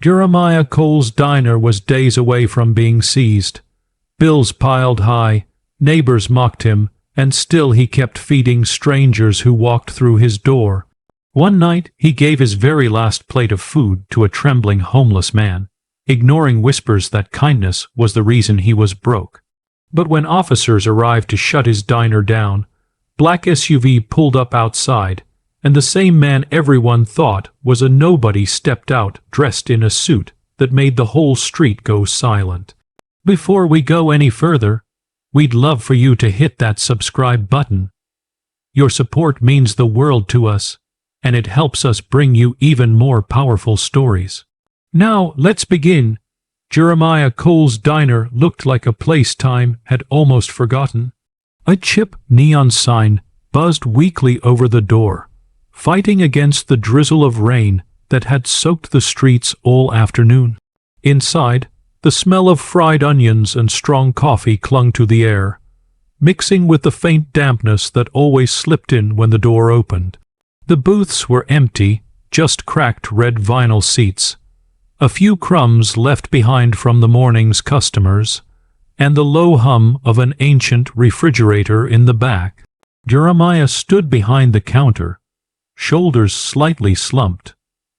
Jeremiah Cole's diner was days away from being seized. Bills piled high, neighbors mocked him, and still he kept feeding strangers who walked through his door. One night he gave his very last plate of food to a trembling homeless man, ignoring whispers that kindness was the reason he was broke. But when officers arrived to shut his diner down, black SUV pulled up outside, and the same man everyone thought was a nobody stepped out dressed in a suit that made the whole street go silent. Before we go any further, we'd love for you to hit that subscribe button. Your support means the world to us, and it helps us bring you even more powerful stories. Now, let's begin. Jeremiah Cole's diner looked like a place time had almost forgotten. A chip neon sign buzzed weakly over the door, fighting against the drizzle of rain that had soaked the streets all afternoon. Inside, the smell of fried onions and strong coffee clung to the air, mixing with the faint dampness that always slipped in when the door opened. The booths were empty, just cracked red vinyl seats, a few crumbs left behind from the morning's customers, and the low hum of an ancient refrigerator in the back. Jeremiah stood behind the counter, shoulders slightly slumped,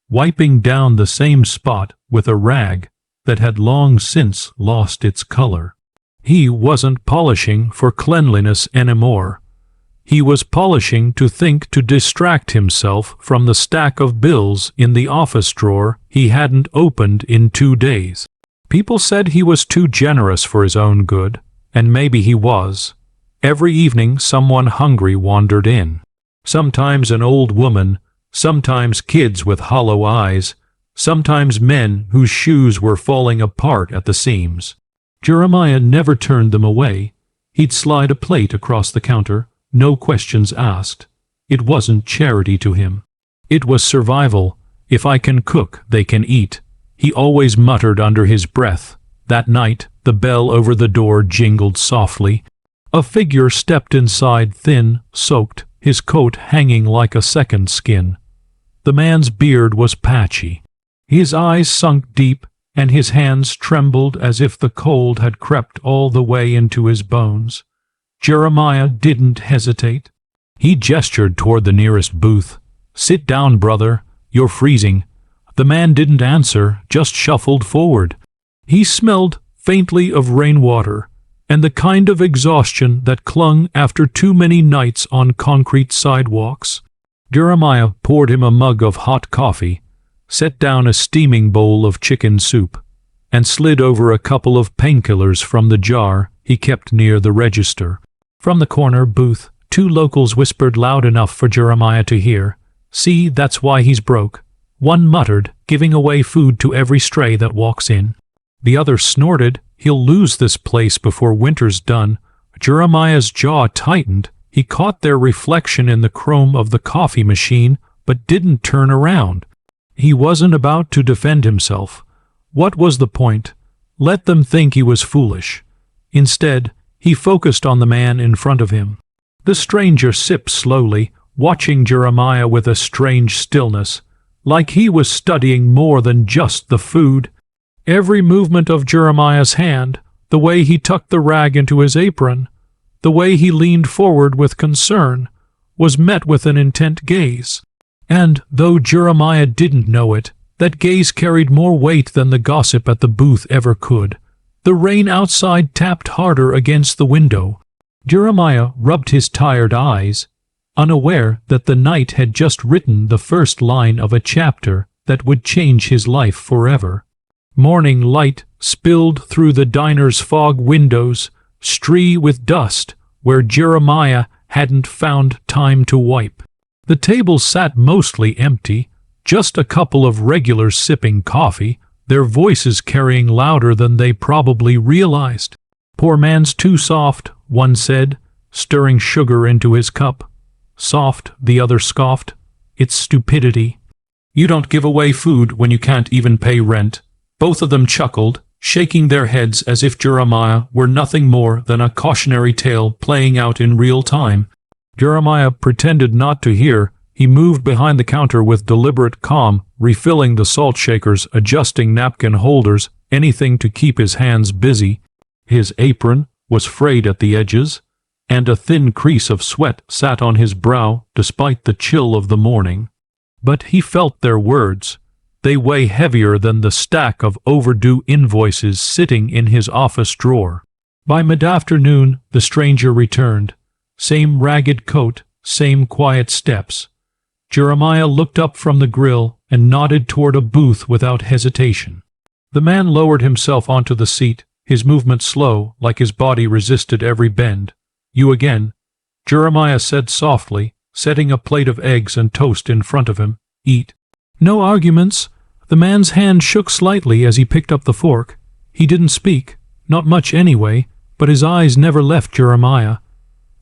wiping down the same spot with a rag that had long since lost its color. He wasn't polishing for cleanliness anymore. He was polishing to distract himself from the stack of bills in the office drawer he hadn't opened in 2 days. People said he was too generous for his own good, and maybe he was. Every evening someone hungry wandered in. Sometimes an old woman, sometimes kids with hollow eyes, sometimes men whose shoes were falling apart at the seams. Jeremiah never turned them away. He'd slide a plate across the counter, no questions asked. It wasn't charity to him. It was survival. If I can cook, they can eat, he always muttered under his breath. That night, the bell over the door jingled softly. A figure stepped inside, thin, soaked, his coat hanging like a second skin. The man's beard was patchy. His eyes sunk deep, and his hands trembled as if the cold had crept all the way into his bones. Jeremiah didn't hesitate. He gestured toward the nearest booth. "Sit down, brother. You're freezing." The man didn't answer, just shuffled forward. He smelled faintly of rainwater, and the kind of exhaustion that clung after too many nights on concrete sidewalks. Jeremiah poured him a mug of hot coffee, set down a steaming bowl of chicken soup, and slid over a couple of painkillers from the jar he kept near the register. From the corner booth, 2 locals whispered loud enough for Jeremiah to hear, "See, that's why he's broke." One muttered, "Giving away food to every stray that walks in." The other snorted, "He'll lose this place before winter's done." Jeremiah's jaw tightened. He caught their reflection in the chrome of the coffee machine, but didn't turn around. He wasn't about to defend himself. What was the point? Let them think he was foolish. Instead, he focused on the man in front of him. The stranger sipped slowly, watching Jeremiah with a strange stillness, like he was studying more than just the food. Every movement of Jeremiah's hand, the way he tucked the rag into his apron, the way he leaned forward with concern, was met with an intent gaze. And, though Jeremiah didn't know it, that gaze carried more weight than the gossip at the booth ever could. The rain outside tapped harder against the window. Jeremiah rubbed his tired eyes, unaware that the night had just written the first line of a chapter that would change his life forever. Morning light spilled through the diner's fog windows, streaked with dust where Jeremiah hadn't found time to wipe. The table sat mostly empty, just a couple of regulars sipping coffee, their voices carrying louder than they probably realized. "Poor man's too soft," one said, stirring sugar into his cup. "Soft," the other scoffed. "It's stupidity. You don't give away food when you can't even pay rent." Both of them chuckled, shaking their heads as if Jeremiah were nothing more than a cautionary tale playing out in real time. Jeremiah pretended not to hear. He moved behind the counter with deliberate calm, refilling the salt shakers, adjusting napkin holders, anything to keep his hands busy. His apron was frayed at the edges, and a thin crease of sweat sat on his brow despite the chill of the morning. But he felt their words. They weigh heavier than the stack of overdue invoices sitting in his office drawer. By mid-afternoon, the stranger returned. Same ragged coat, same quiet steps. Jeremiah looked up from the grill and nodded toward a booth without hesitation. The man lowered himself onto the seat, his movement slow, like his body resisted every bend. "You again," Jeremiah said softly, setting a plate of eggs and toast in front of him. "Eat." No arguments. The man's hand shook slightly as he picked up the fork. He didn't speak, not much anyway, but his eyes never left Jeremiah.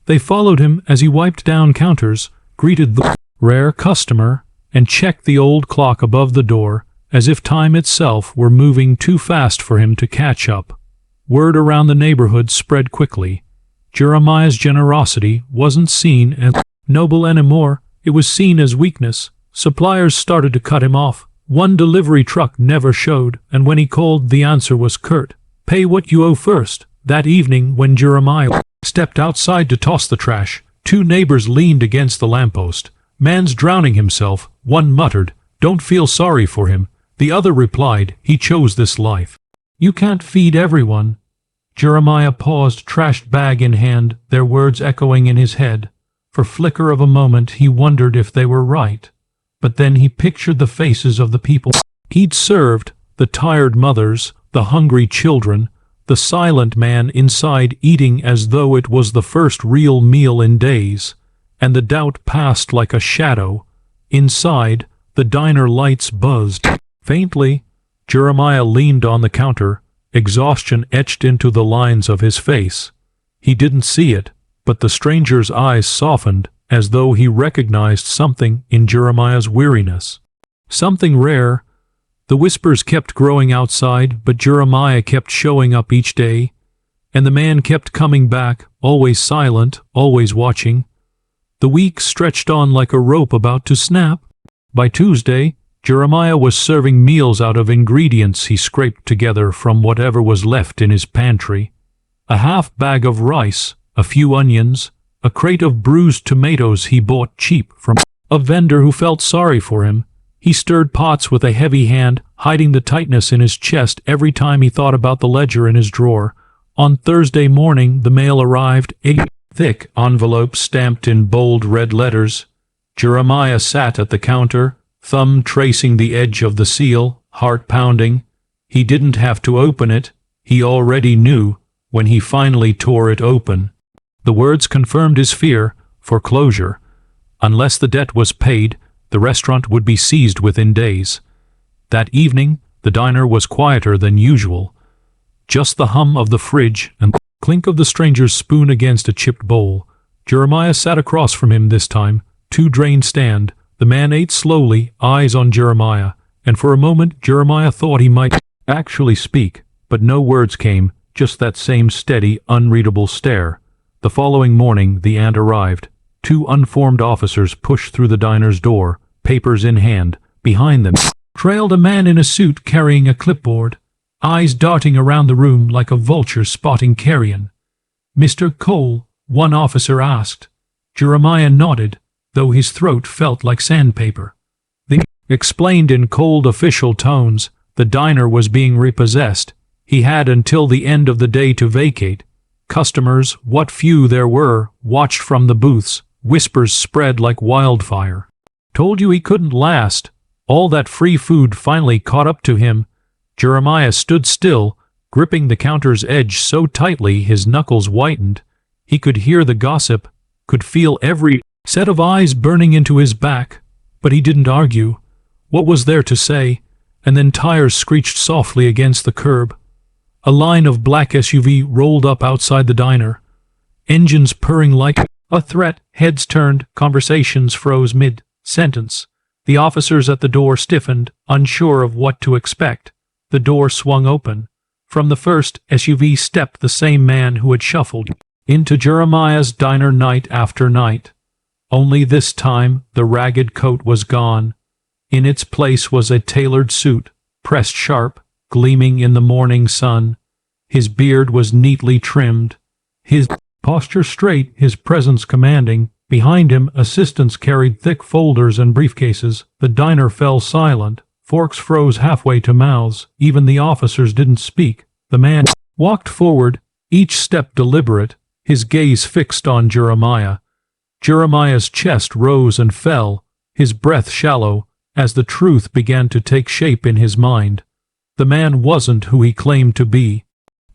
They followed him as he wiped down counters, greeted the rare customer, and checked the old clock above the door, as if time itself were moving too fast for him to catch up. Word around the neighborhood spread quickly. Jeremiah's generosity wasn't seen as noble anymore, it was seen as weakness. Suppliers started to cut him off. One delivery truck never showed, and when he called, the answer was curt. "Pay what you owe first." That evening, when Jeremiah stepped outside to toss the trash, two neighbors leaned against the lamppost. "Man's drowning himself," one muttered. "Don't feel sorry for him." The other replied, "He chose this life." "You can't feed everyone." Jeremiah paused, trash bag in hand, their words echoing in his head. For flicker of a moment he wondered if they were right. But then he pictured the faces of the people he'd served, the tired mothers, the hungry children, the silent man inside eating as though it was the first real meal in days, and the doubt passed like a shadow. Inside, the diner lights buzzed. Faintly, Jeremiah leaned on the counter, exhaustion etched into the lines of his face. He didn't see it, but the stranger's eyes softened as though he recognized something in Jeremiah's weariness. Something rare. The whispers kept growing outside, but Jeremiah kept showing up each day, and the man kept coming back, always silent, always watching. The week stretched on like a rope about to snap. By Tuesday, Jeremiah was serving meals out of ingredients he scraped together from whatever was left in his pantry. A half bag of rice, a few onions, a crate of bruised tomatoes he bought cheap from a vendor who felt sorry for him. He stirred pots with a heavy hand, hiding the tightness in his chest every time he thought about the ledger in his drawer. On Thursday morning, the mail arrived, a thick envelope stamped in bold red letters. Jeremiah sat at the counter, thumb tracing the edge of the seal, heart pounding. He didn't have to open it. He already knew when he finally tore it open. The words confirmed his fear: foreclosure. Unless the debt was paid, the restaurant would be seized within days. That evening, the diner was quieter than usual. Just the hum of the fridge and the clink of the stranger's spoon against a chipped bowl. Jeremiah sat across from him this time, too drained to stand. The man ate slowly, eyes on Jeremiah, and for a moment Jeremiah thought he might actually speak, but no words came, just that same steady, unreadable stare. The following morning, the aunt arrived. Two unformed officers pushed through the diner's door, papers in hand. Behind them trailed a man in a suit carrying a clipboard, eyes darting around the room like a vulture spotting carrion. "Mr. Cole?" one officer asked. Jeremiah nodded, though his throat felt like sandpaper. They explained in cold official tones the diner was being repossessed. He had until the end of the day to vacate. Customers, what few there were, watched from the booths. Whispers spread like wildfire. "Told you he couldn't last." All that free food finally caught up to him. Jeremiah stood still, gripping the counter's edge so tightly his knuckles whitened. He could hear the gossip, could feel every set of eyes burning into his back, but he didn't argue. What was there to say? And then tires screeched softly against the curb. A line of black SUV rolled up outside the diner, engines purring like a threat. Heads turned, conversations froze mid-sentence. The officers at the door stiffened, unsure of what to expect. The door swung open. From the first SUV stepped the same man who had shuffled into Jeremiah's diner night after night. Only this time the ragged coat was gone. In its place was a tailored suit, pressed sharp, gleaming in the morning sun. His beard was neatly trimmed, his posture straight, his presence commanding. Behind him, assistants carried thick folders and briefcases. The diner fell silent. Forks froze halfway to mouths. Even the officers didn't speak. The man walked forward, each step deliberate, his gaze fixed on Jeremiah. Jeremiah's chest rose and fell, his breath shallow, as the truth began to take shape in his mind. The man wasn't who he claimed to be.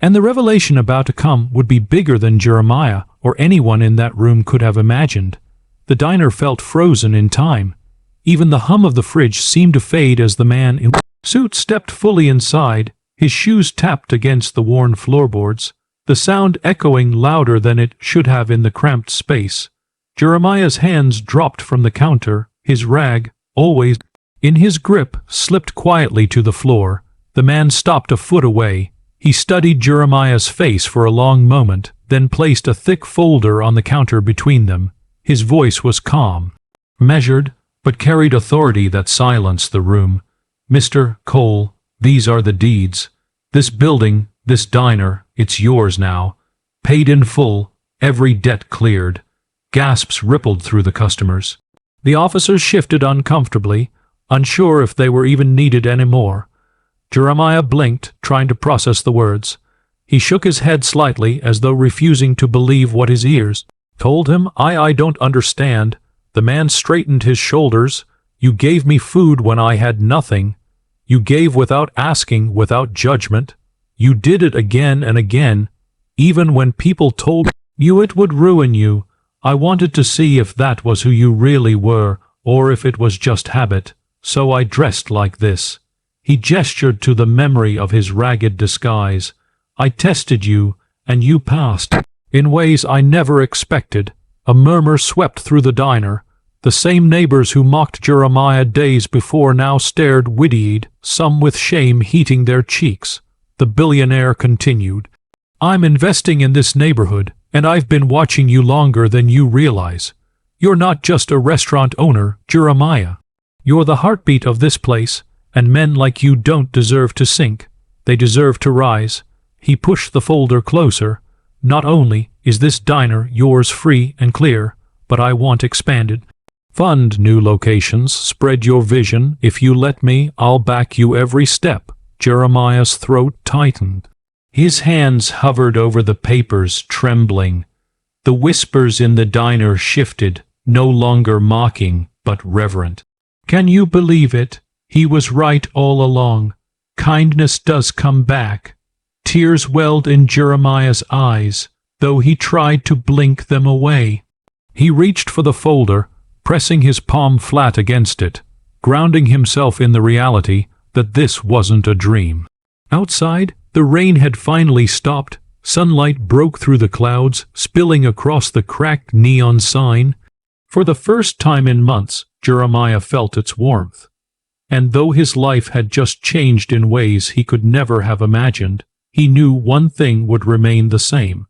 And the revelation about to come would be bigger than Jeremiah or anyone in that room could have imagined. The diner felt frozen in time. Even the hum of the fridge seemed to fade as the man in suit stepped fully inside, his shoes tapped against the worn floorboards, the sound echoing louder than it should have in the cramped space. Jeremiah's hands dropped from the counter, his rag, always in his grip, slipped quietly to the floor. The man stopped a foot away. He studied Jeremiah's face for a long moment, then placed a thick folder on the counter between them. His voice was calm, measured, but carried authority that silenced the room. "Mr. Cole, these are the deeds. This building, this diner, it's yours now. Paid in full, every debt cleared." Gasps rippled through the customers. The officers shifted uncomfortably, unsure if they were even needed anymore. Jeremiah blinked, trying to process the words. He shook his head slightly, as though refusing to believe what his ears told him. I don't understand." The man straightened his shoulders. "You gave me food when I had nothing. You gave without asking, without judgment. You did it again and again, even when people told you it would ruin you. I wanted to see if that was who you really were, or if it was just habit, so I dressed like this." He gestured to the memory of his ragged disguise. "I tested you, and you passed, in ways I never expected." A murmur swept through the diner. The same neighbors who mocked Jeremiah days before now stared wide-eyed, some with shame heating their cheeks. The billionaire continued, "I'm investing in this neighborhood, and I've been watching you longer than you realize. You're not just a restaurant owner, Jeremiah. You're the heartbeat of this place, and men like you don't deserve to sink. They deserve to rise." He pushed the folder closer. "Not only is this diner yours free and clear, but I want expanded. Fund new locations, spread your vision. If you let me, I'll back you every step." Jeremiah's throat tightened. His hands hovered over the papers, trembling. The whispers in the diner shifted, no longer mocking, but reverent. "Can you believe it? He was right all along. Kindness does come back." Tears welled in Jeremiah's eyes, though he tried to blink them away. He reached for the folder, pressing his palm flat against it, grounding himself in the reality that this wasn't a dream. Outside, the rain had finally stopped. Sunlight broke through the clouds, spilling across the cracked neon sign. For the first time in months, Jeremiah felt its warmth. And though his life had just changed in ways he could never have imagined, he knew one thing would remain the same.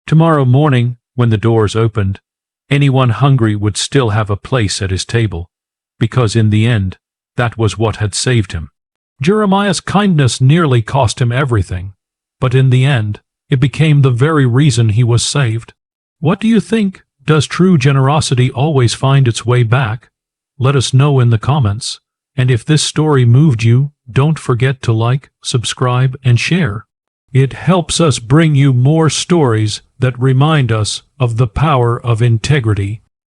Tomorrow morning, when the doors opened, anyone hungry would still have a place at his table, because in the end, that was what had saved him. Jeremiah's kindness nearly cost him everything, but in the end, it became the very reason he was saved. What do you think? Does true generosity always find its way back? Let us know in the comments. And if this story moved you, don't forget to like, subscribe, and share. It helps us bring you more stories that remind us of the power of integrity.